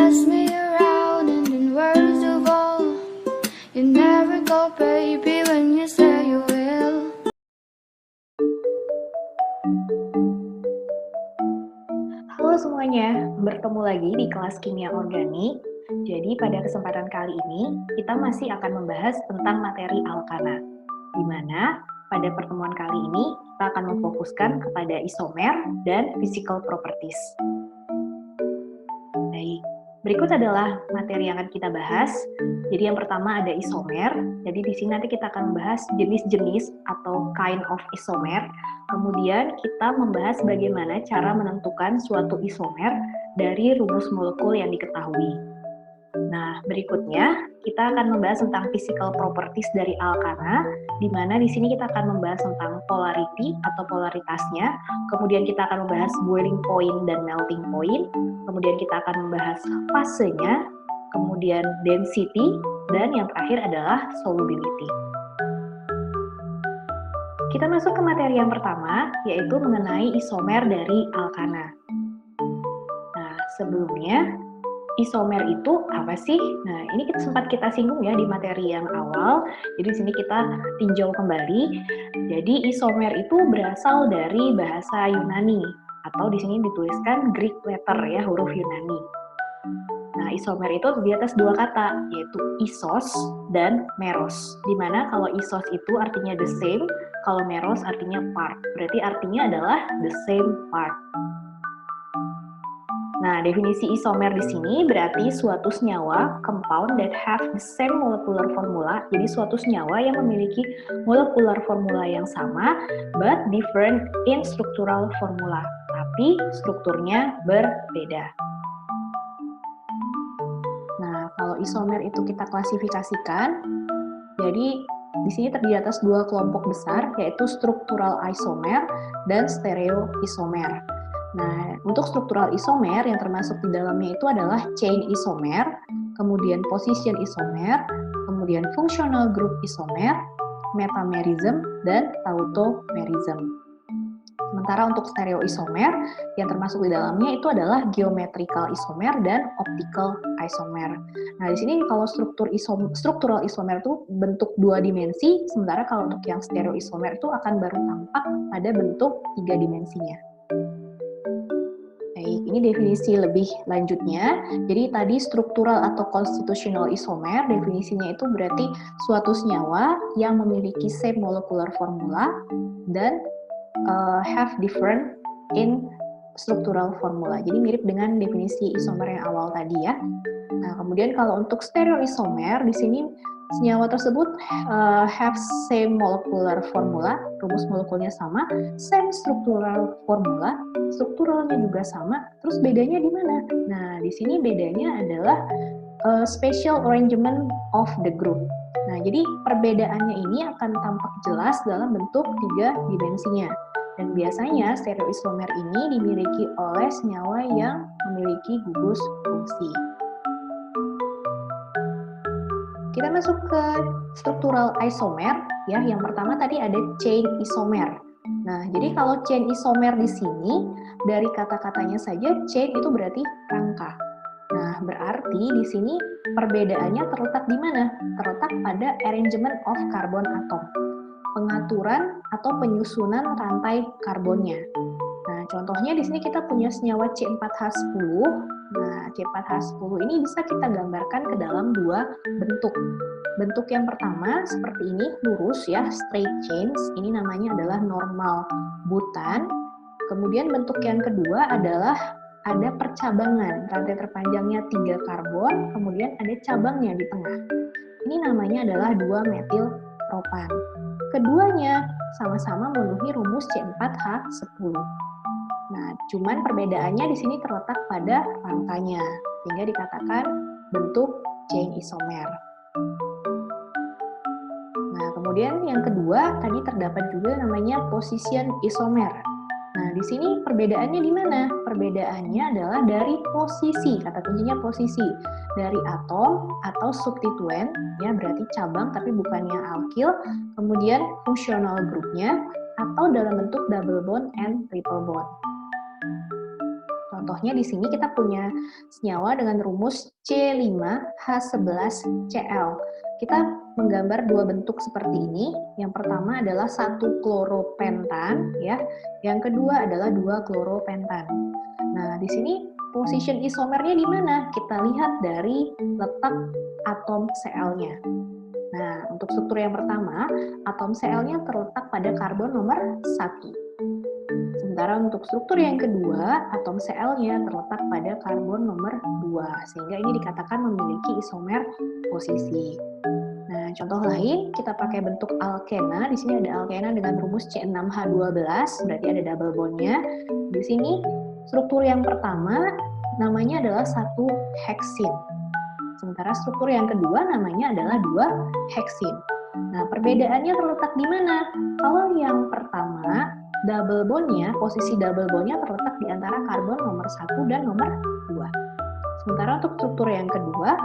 pass me around and in words of all, you never go baby when you say you will. Halo semuanya, bertemu lagi di kelas Kimia Organik. Jadi pada kesempatan kali ini, kita masih akan membahas tentang materi alkana. Di mana pada pertemuan kali ini, kita akan memfokuskan kepada isomer dan physical properties. Baik, berikut adalah materi yang akan kita bahas. Jadi yang pertama ada isomer. Jadi di sini nanti kita akan membahas jenis-jenis atau kind of isomer. Kemudian kita membahas bagaimana cara menentukan suatu isomer dari rumus molekul yang diketahui. Nah, berikutnya kita akan membahas tentang physical properties dari alkana, di mana di sini kita akan membahas tentang polarity atau polaritasnya, kemudian kita akan membahas boiling point dan melting point, kemudian kita akan membahas fasenya, kemudian density, dan yang terakhir adalah solubility. Kita masuk ke materi yang pertama, yaitu mengenai isomer dari alkana. Nah, sebelumnya, isomer itu apa sih? Nah, ini sempat kita singgung ya di materi yang awal. Jadi di sini kita tinjau kembali. Jadi isomer itu berasal dari bahasa Yunani atau di sini dituliskan Greek letter ya, huruf Yunani. Nah, isomer itu terdiri atas dua kata, yaitu isos dan meros. Dimana kalau isos itu artinya the same, kalau meros artinya part. Berarti artinya adalah the same part. Nah, definisi isomer di sini berarti suatu senyawa compound that have the same molecular formula. Jadi suatu senyawa yang memiliki molekular formula yang sama but different in structural formula. Tapi strukturnya berbeda. Nah, kalau isomer itu kita klasifikasikan, jadi di sini terdiri atas dua kelompok besar, yaitu struktural isomer dan stereoisomer. Nah, untuk struktural isomer yang termasuk di dalamnya itu adalah chain isomer, kemudian position isomer, kemudian functional group isomer, metamerism, dan tautomerism. Sementara untuk stereoisomer yang termasuk di dalamnya itu adalah geometrical isomer dan optical isomer. Nah, di sini kalau struktural isomer itu bentuk dua dimensi, sementara kalau untuk yang stereoisomer itu akan baru tampak pada bentuk tiga dimensinya. Baik, ini definisi lebih lanjutnya. Jadi tadi struktural atau constitutional isomer, definisinya itu berarti suatu senyawa yang memiliki same molecular formula dan have different in structural formula. Jadi mirip dengan definisi isomer yang awal tadi ya. Nah, kemudian kalau untuk stereoisomer, di sini senyawa tersebut have same molecular formula, rumus molekulnya sama, same structural formula, strukturalnya juga sama. Terus bedanya di mana? Nah, di sini bedanya adalah special arrangement of the group. Nah, jadi perbedaannya ini akan tampak jelas dalam bentuk tiga dimensinya. Dan biasanya stereoisomer ini dimiliki oleh senyawa yang memiliki gugus fungsi. Kita masuk ke struktural isomer ya. Yang pertama tadi ada chain isomer. Nah, jadi kalau chain isomer di sini dari kata-katanya saja chain itu berarti rangka. Nah, berarti di sini perbedaannya terletak di mana? Terletak pada arrangement of carbon atom. Pengaturan atau penyusunan rantai karbonnya. Nah, contohnya di sini kita punya senyawa C4H10. Nah, C4H10 ini bisa kita gambarkan ke dalam dua bentuk. Bentuk yang pertama seperti ini, lurus ya, straight chains. Ini namanya adalah normal butan. Kemudian bentuk yang kedua adalah ada percabangan. Rantai terpanjangnya 3 karbon, kemudian ada cabangnya di tengah. Ini namanya adalah 2-metil propan. Keduanya sama-sama memenuhi rumus C4H10. Nah, cuman perbedaannya di sini terletak pada rangkanya, sehingga dikatakan bentuk chain isomer. Nah, kemudian yang kedua tadi terdapat juga namanya position isomer. Nah, di sini perbedaannya di mana? Perbedaannya adalah dari posisi, kata kuncinya posisi, dari atom atau substituen, ya berarti cabang tapi bukannya alkil, kemudian functional groupnya, atau dalam bentuk double bond and triple bond. Contohnya di sini kita punya senyawa dengan rumus C5H11Cl. Kita menggambar dua bentuk seperti ini. Yang pertama adalah 1 kloropentan ya. Yang kedua adalah 2 kloropentan. Nah, di sini position isomernya di mana? Kita lihat dari letak atom Cl-nya. Nah, untuk struktur yang pertama, atom Cl-nya terletak pada karbon nomor 1. Sementara untuk struktur yang kedua, atom Cl-nya terletak pada karbon nomor 2, sehingga ini dikatakan memiliki isomer posisi. Nah, contoh lain, kita pakai bentuk alkena. Di sini ada alkena dengan rumus C6H12, berarti ada double bond-nya. Di sini, struktur yang pertama namanya adalah 1 heksin. Sementara struktur yang kedua namanya adalah 2 heksin. Nah, perbedaannya terletak di mana? Kalau yang pertama, double bond-nya, posisi double bond-nya terletak di antara karbon nomor 1 dan nomor 2. Sementara untuk struktur yang kedua,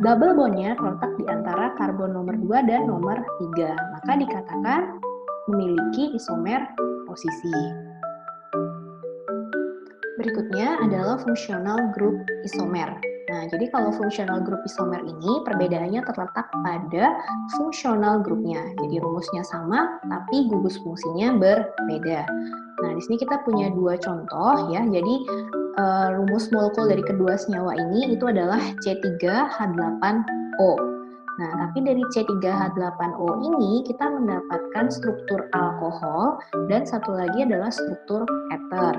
double bond-nya terletak di antara karbon nomor 2 dan nomor 3. Maka dikatakan memiliki isomer posisi. Berikutnya adalah functional group isomer. Nah, jadi kalau functional group isomer ini perbedaannya terletak pada functional grupnya. Jadi rumusnya sama, tapi gugus fungsinya berbeda. Nah, di sini kita punya dua contoh ya. Jadi rumus molekul dari kedua senyawa ini itu adalah C3H8O. Nah, tapi dari C3H8O ini kita mendapatkan struktur alkohol dan satu lagi adalah struktur ether.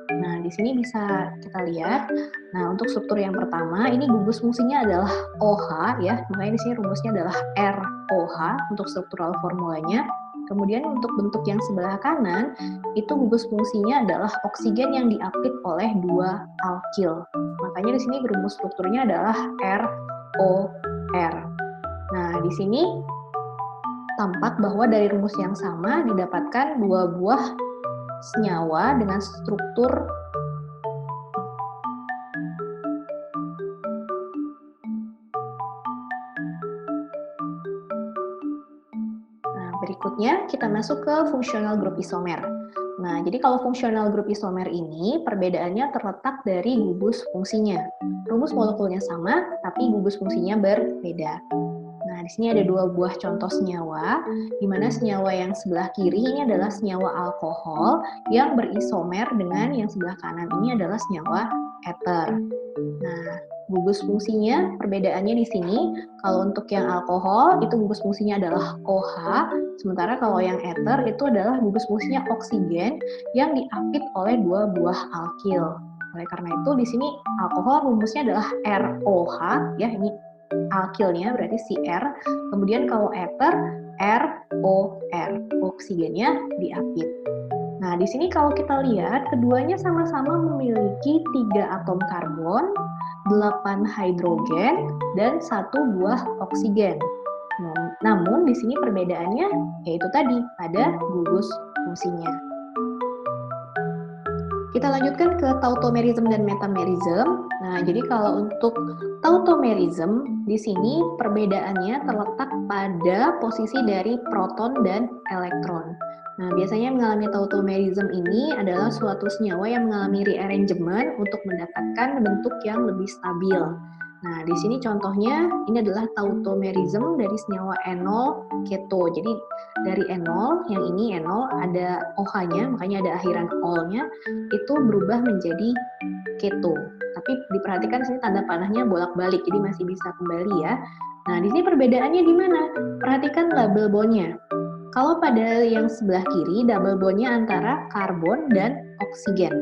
Nah, di sini bisa kita lihat. Nah, untuk struktur yang pertama, ini gugus fungsinya adalah OH ya. Makanya di sini rumusnya adalah ROH untuk struktural formulanya. Kemudian untuk bentuk yang sebelah kanan, itu gugus fungsinya adalah oksigen yang diapit oleh 2 alkil. Makanya di sini rumus strukturnya adalah ROR. Nah, di sini tampak bahwa dari rumus yang sama didapatkan 2 buah senyawa dengan struktur berikutnya kita masuk ke functional group isomer. Nah, jadi kalau functional group isomer ini perbedaannya terletak dari gugus fungsinya. Rumus molekulnya sama, tapi gugus fungsinya berbeda. Nah, di sini ada 2 buah contoh senyawa, di mana senyawa yang sebelah kiri ini adalah senyawa alkohol yang berisomer dengan yang sebelah kanan ini adalah senyawa ether. Nah, gugus fungsinya perbedaannya di sini, kalau untuk yang alkohol itu gugus fungsinya adalah OH, sementara kalau yang ether itu adalah gugus fungsinya oksigen yang diapit oleh 2 buah alkil. Oleh karena itu di sini alkohol rumusnya adalah ROH ya, ini alkilnya berarti Cr, kemudian kalau ether ROR, oksigennya diapit. Nah, di sini kalau kita lihat keduanya sama-sama memiliki 3 atom karbon, 8 hidrogen dan 1 buah oksigen. Namun di sini perbedaannya yaitu tadi pada gugus fungsinya. Kita lanjutkan ke tautomerism dan metamerism. Nah, jadi kalau untuk tautomerism di sini perbedaannya terletak pada posisi dari proton dan elektron. Nah, biasanya mengalami tautomerism ini adalah suatu senyawa yang mengalami rearrangement untuk mendapatkan bentuk yang lebih stabil. Nah, di sini contohnya ini adalah tautomerism dari senyawa enol keto. Jadi dari enol, yang ini enol ada OH-nya, makanya ada akhiran ol-nya, itu berubah menjadi keto. Tapi diperhatikan di sini tanda panahnya bolak-balik, jadi masih bisa kembali ya. Nah, di sini perbedaannya di mana? Perhatikan double bond-nya. Kalau pada yang sebelah kiri, double bond-nya antara karbon dan oksigen.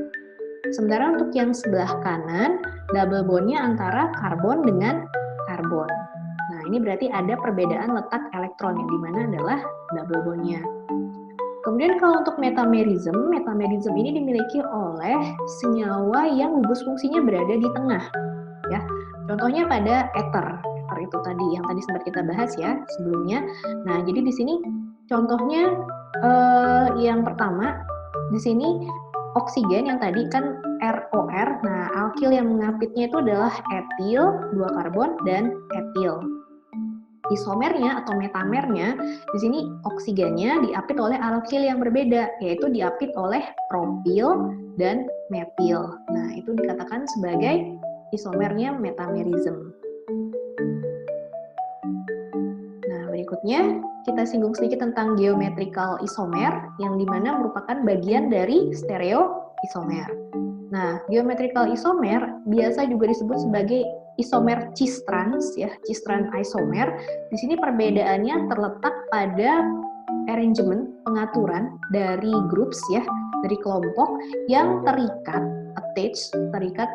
Sementara untuk yang sebelah kanan, double bond-nya antara karbon dengan karbon. Nah, ini berarti ada perbedaan letak elektron yang dimana adalah double bond-nya. Kemudian kalau untuk metamerism, metamerism ini dimiliki oleh senyawa yang gugus fungsinya berada di tengah. Ya, contohnya pada ether itu tadi yang tadi sempat kita bahas ya sebelumnya. Nah, jadi di sini contohnya yang pertama di sini oksigen yang tadi kan ROR. Nah, alkil yang mengapitnya itu adalah etil, 2 karbon dan etil. Isomernya atau metamernya di sini oksigennya diapit oleh alkil yang berbeda, yaitu diapit oleh propil dan metil. Nah, itu dikatakan sebagai isomernya metamerism. Nah, berikutnya kita singgung sedikit tentang geometrical isomer, yang dimana merupakan bagian dari stereoisomer. Nah, geometrical isomer biasa juga disebut sebagai isomer cis-trans, ya, cis-trans isomer. Di sini perbedaannya terletak pada arrangement, pengaturan dari groups, ya, dari kelompok yang terikat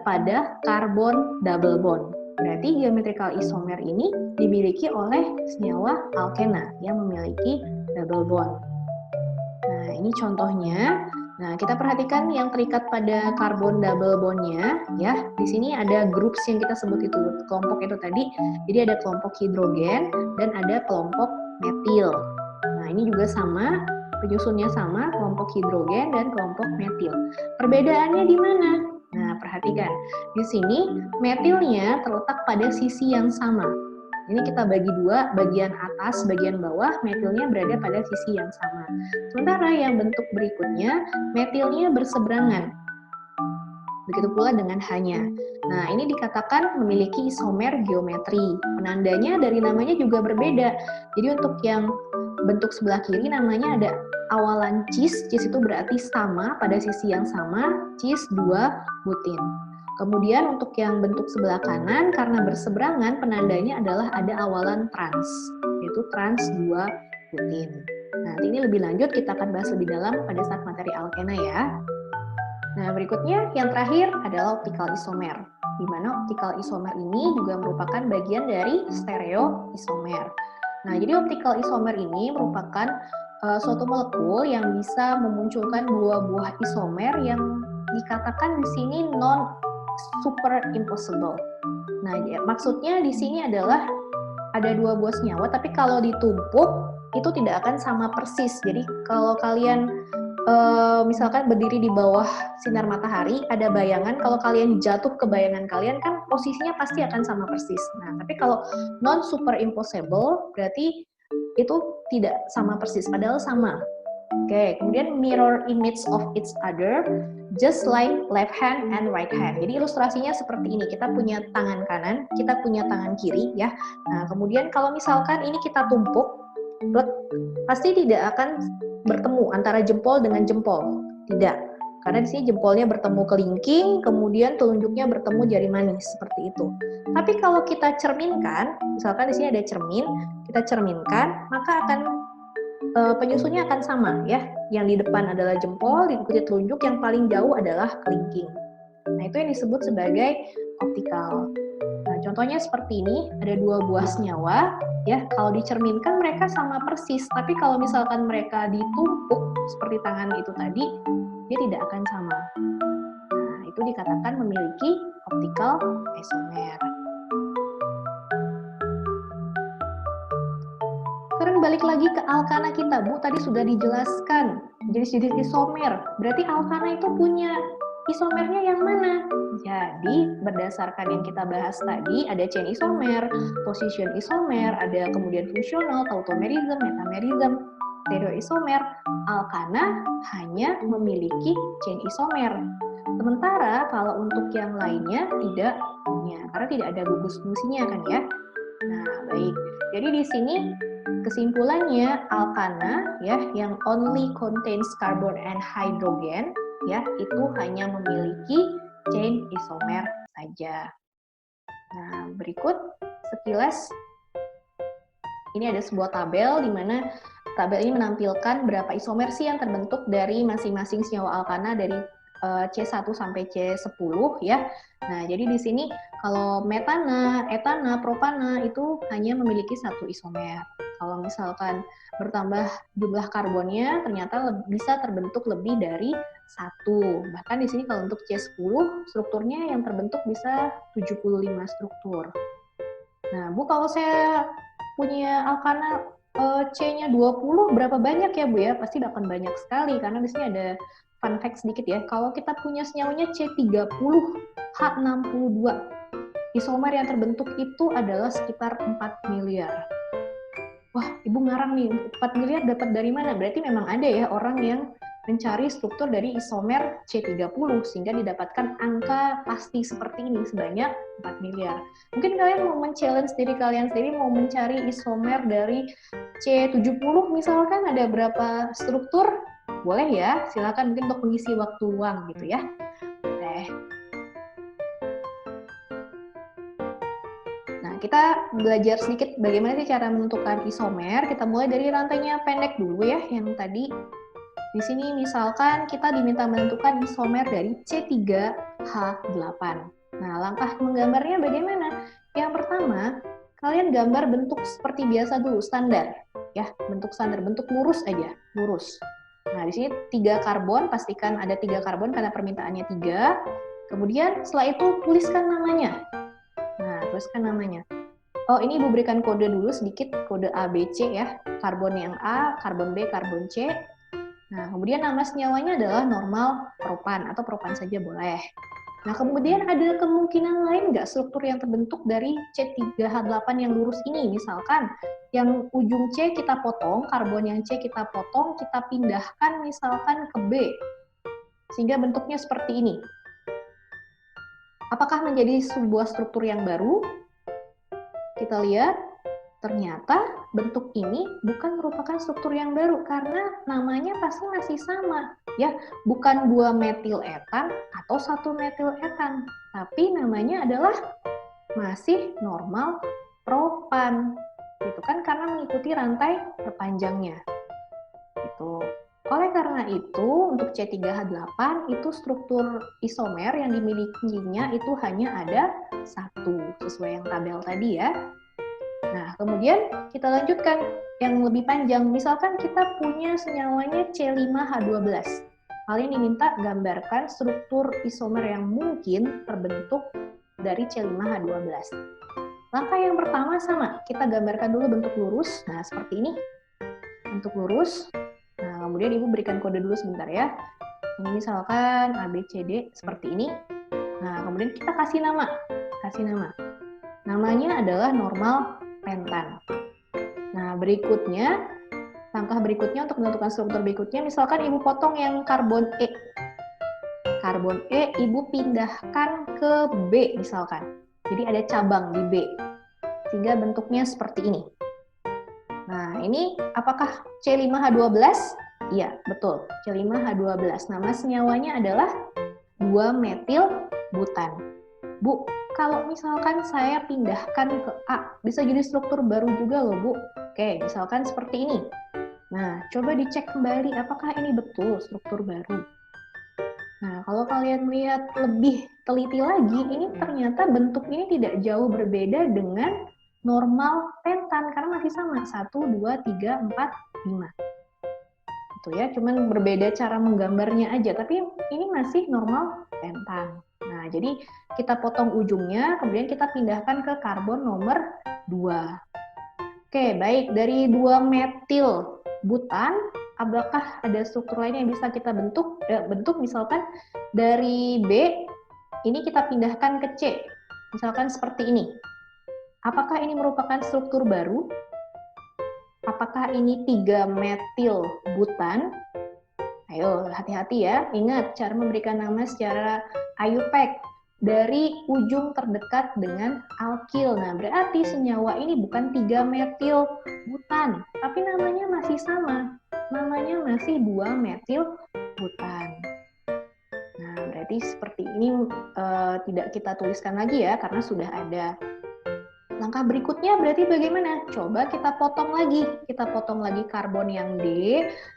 pada karbon double bond. Berarti geometrical isomer ini dimiliki oleh senyawa alkena yang memiliki double bond. Nah, ini contohnya. Nah, kita perhatikan yang terikat pada karbon double bond-nya, ya. Di sini ada groups yang kita sebut itu, kelompok itu tadi. Jadi ada kelompok hidrogen dan ada kelompok metil. Nah, ini juga sama, penyusunnya sama, kelompok hidrogen dan kelompok metil. Perbedaannya di mana? Nah, perhatikan. Di sini metilnya terletak pada sisi yang sama. Ini kita bagi dua, bagian atas, bagian bawah, metilnya berada pada sisi yang sama. Sementara yang bentuk berikutnya, metilnya berseberangan. Begitu pula dengan H-nya. Nah, ini dikatakan memiliki isomer geometri. Penandanya dari namanya juga berbeda. Jadi untuk yang bentuk sebelah kiri namanya ada awalan cis. Cis itu berarti sama pada sisi yang sama, cis 2-butin. Kemudian untuk yang bentuk sebelah kanan, karena berseberangan, penandanya adalah ada awalan trans, yaitu trans 2-butin. Nanti ini lebih lanjut kita akan bahas lebih dalam pada saat materi alkena, ya. Nah, berikutnya yang terakhir adalah optical isomer, di mana optical isomer ini juga merupakan bagian dari stereoisomer. Nah, jadi optical isomer ini merupakan suatu molekul yang bisa memunculkan dua buah isomer yang dikatakan di sini non superimposable. Nah, ya, maksudnya di sini adalah ada dua buah senyawa, tapi kalau ditumpuk itu tidak akan sama persis. Jadi kalau kalian misalkan berdiri di bawah sinar matahari, ada bayangan, kalau kalian jatuh ke bayangan kalian kan posisinya pasti akan sama persis. Nah, tapi kalau non superimposable berarti itu tidak sama persis, padahal sama. Oke, kemudian mirror image of each other, just like left hand and right hand. Jadi ilustrasinya seperti ini, kita punya tangan kanan, kita punya tangan kiri, ya. Nah, kemudian kalau misalkan ini kita tumpuk, pasti tidak akan bertemu antara jempol dengan jempol, tidak. Karena di sini jempolnya bertemu kelingking, kemudian telunjuknya bertemu jari manis, seperti itu. Tapi kalau kita cerminkan, misalkan di sini ada cermin, kita cerminkan, maka akan penyusunnya akan sama, ya. Yang di depan adalah jempol, diikuti telunjuk, yang paling jauh adalah kelingking. Nah, itu yang disebut sebagai optikal. Nah, contohnya seperti ini, ada dua buah senyawa, ya. Kalau dicerminkan mereka sama persis, tapi kalau misalkan mereka ditumpuk seperti tangan itu tadi, dia tidak akan sama. Nah, itu dikatakan memiliki optical isomer. Sekarang balik lagi ke alkana kita, Bu. Tadi sudah dijelaskan jenis-jenis isomer. Berarti alkana itu punya isomernya yang mana? Jadi, berdasarkan yang kita bahas tadi, ada chain isomer, position isomer, ada kemudian fungsional, tautomerism, metamerism, stereoisomer. Alkana hanya memiliki chain isomer. Sementara kalau untuk yang lainnya tidak punya, karena tidak ada gugus fungsinya kan, ya. Nah, baik. Jadi di sini kesimpulannya alkana, ya, yang only contains carbon and hydrogen, ya, itu hanya memiliki chain isomer saja. Nah, berikut sekilas ini ada sebuah tabel di mana tabel ini menampilkan berapa isomer sih yang terbentuk dari masing-masing senyawa alkana dari C1 sampai C10, ya. Nah, jadi di sini kalau metana, etana, propana itu hanya memiliki satu isomer. Kalau misalkan bertambah jumlah karbonnya, ternyata bisa terbentuk lebih dari satu. Bahkan di sini kalau untuk C10, strukturnya yang terbentuk bisa 75 struktur. Nah, Bu, kalau saya punya alkana C-nya 20, berapa banyak ya, Bu, ya? Pasti akan banyak sekali, karena di sini ada fun fact sedikit, ya. Kalau kita punya senyawanya C30, H62, isomer yang terbentuk itu adalah sekitar 4 miliar. Wah, Ibu ngarang nih, 4 miliar dapat dari mana? Berarti memang ada ya orang yang mencari struktur dari isomer C30 sehingga didapatkan angka pasti seperti ini sebanyak 4 miliar. Mungkin kalian mau men-challenge diri kalian sendiri, mau mencari isomer dari C70 misalkan ada berapa struktur? Boleh ya, silakan mungkin untuk mengisi waktu luang gitu ya. Kita belajar sedikit bagaimana sih cara menentukan isomer. Kita mulai dari rantainya pendek dulu ya, yang tadi. Di sini misalkan kita diminta menentukan isomer dari C3H8. Nah, langkah menggambarnya bagaimana? Yang pertama, kalian gambar bentuk seperti biasa dulu, standar. Ya, bentuk standar, bentuk lurus aja, lurus. Nah, di sini 3 karbon, pastikan ada 3 karbon karena permintaannya 3. Kemudian setelah itu tuliskan namanya. Nah, tuliskan namanya. Oh, ini Ibu berikan kode dulu sedikit, kode A, B, C ya. Karbon yang A, karbon B, karbon C. Nah, kemudian nama senyawanya adalah normal propan atau propan saja boleh. Nah, kemudian ada kemungkinan lain nggak struktur yang terbentuk dari C3H8 yang lurus ini? Misalkan yang ujung C kita potong, karbon yang C kita potong, kita pindahkan misalkan ke B. Sehingga bentuknya seperti ini. Apakah menjadi sebuah struktur yang baru? Kita lihat, ternyata bentuk ini bukan merupakan struktur yang baru karena namanya pasti masih sama. Ya, bukan 2 metil etan atau 1 metil etan, tapi namanya adalah masih normal propan. Gitu kan, karena mengikuti rantai terpanjangnya. Gitu. Oleh karena itu, untuk C3H8 itu struktur isomer yang dimilikinya itu hanya ada 1, sesuai yang tabel tadi ya. Nah, kemudian kita lanjutkan yang lebih panjang. Misalkan kita punya senyawanya C5H12. Kalian diminta gambarkan struktur isomer yang mungkin terbentuk dari C5H12. Langkah yang pertama sama, kita gambarkan dulu bentuk lurus. Nah, seperti ini. Bentuk lurus. Nah, kemudian Ibu berikan kode dulu sebentar ya. Ini misalkan A, B, C, D seperti ini. Nah, kemudian kita kasih nama. Namanya adalah normal pentan. Nah, berikutnya, langkah berikutnya untuk menentukan struktur berikutnya, misalkan Ibu potong yang karbon E. Karbon E Ibu pindahkan ke B misalkan. Jadi ada cabang di B. Sehingga bentuknya seperti ini. Nah, ini apakah C5H12? Iya, betul. C5H12. Nama senyawanya adalah 2-metil butan. Bu, kalau misalkan saya pindahkan ke A, bisa jadi struktur baru juga loh, Bu. Oke, misalkan seperti ini. Nah, coba dicek kembali apakah ini betul struktur baru. Nah, kalau kalian lihat lebih teliti lagi, ini ternyata bentuk ini tidak jauh berbeda dengan normal pentan, karena masih sama, 1, 2, 3, 4, 5. Itu ya, cuman berbeda cara menggambarnya aja, tapi ini masih normal pentan. Nah, jadi kita potong ujungnya, kemudian kita pindahkan ke karbon nomor 2. Oke, baik. Dari 2 metil butan, apakah ada struktur lain yang bisa kita bentuk? Misalkan dari B, ini kita pindahkan ke C. Misalkan seperti ini. Apakah ini merupakan struktur baru? Apakah ini 3 metil butan? Ayo, hati-hati ya. Ingat, cara memberikan nama secara IUPAC dari ujung terdekat dengan alkil. Nah, berarti senyawa ini bukan 3 metil butan, tapi namanya masih sama. Namanya masih 2 metil butan. Nah, berarti seperti ini tidak kita tuliskan lagi ya, karena sudah ada. Langkah berikutnya berarti bagaimana? Coba kita potong lagi. Kita potong lagi karbon yang D,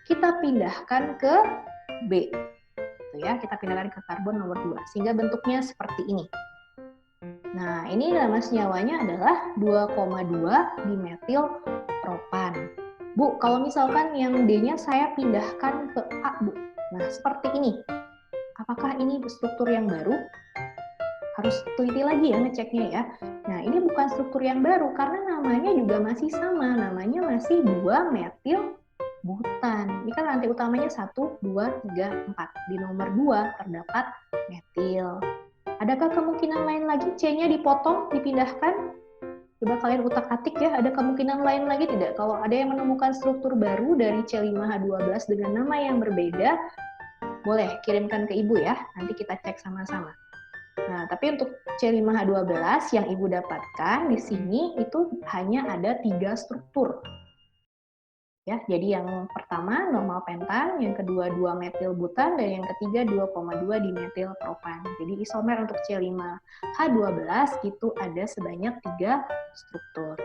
kita pindahkan ke B. Ya, kita pindahkan ke karbon nomor 2 sehingga bentuknya seperti ini. Nah, ini nama senyawanya adalah 2,2 dimetil propan. Bu, kalau misalkan yang D-nya saya pindahkan ke A, Bu. Nah, seperti ini. Apakah ini struktur yang baru? Harus teliti lagi ya ngeceknya ya. Nah, ini bukan struktur yang baru karena namanya juga masih sama. Namanya masih 2 metil butan. Ini kan rantai utamanya 1, 2, 3, 4. Di nomor 2 terdapat metil. Adakah kemungkinan lain lagi C-nya dipotong, dipindahkan? Coba kalian utak-atik ya, ada kemungkinan lain lagi tidak? Kalau ada yang menemukan struktur baru dari C5H12 dengan nama yang berbeda, boleh kirimkan ke Ibu ya, nanti kita cek sama-sama. Nah, tapi untuk C5H12 yang Ibu dapatkan di sini itu hanya ada 3 struktur. Ya, jadi yang pertama normal pentan, yang kedua 2-metil-butan, dan yang ketiga 2,2 dimetil propan. Jadi isomer untuk C5H12 itu ada sebanyak 3 struktur.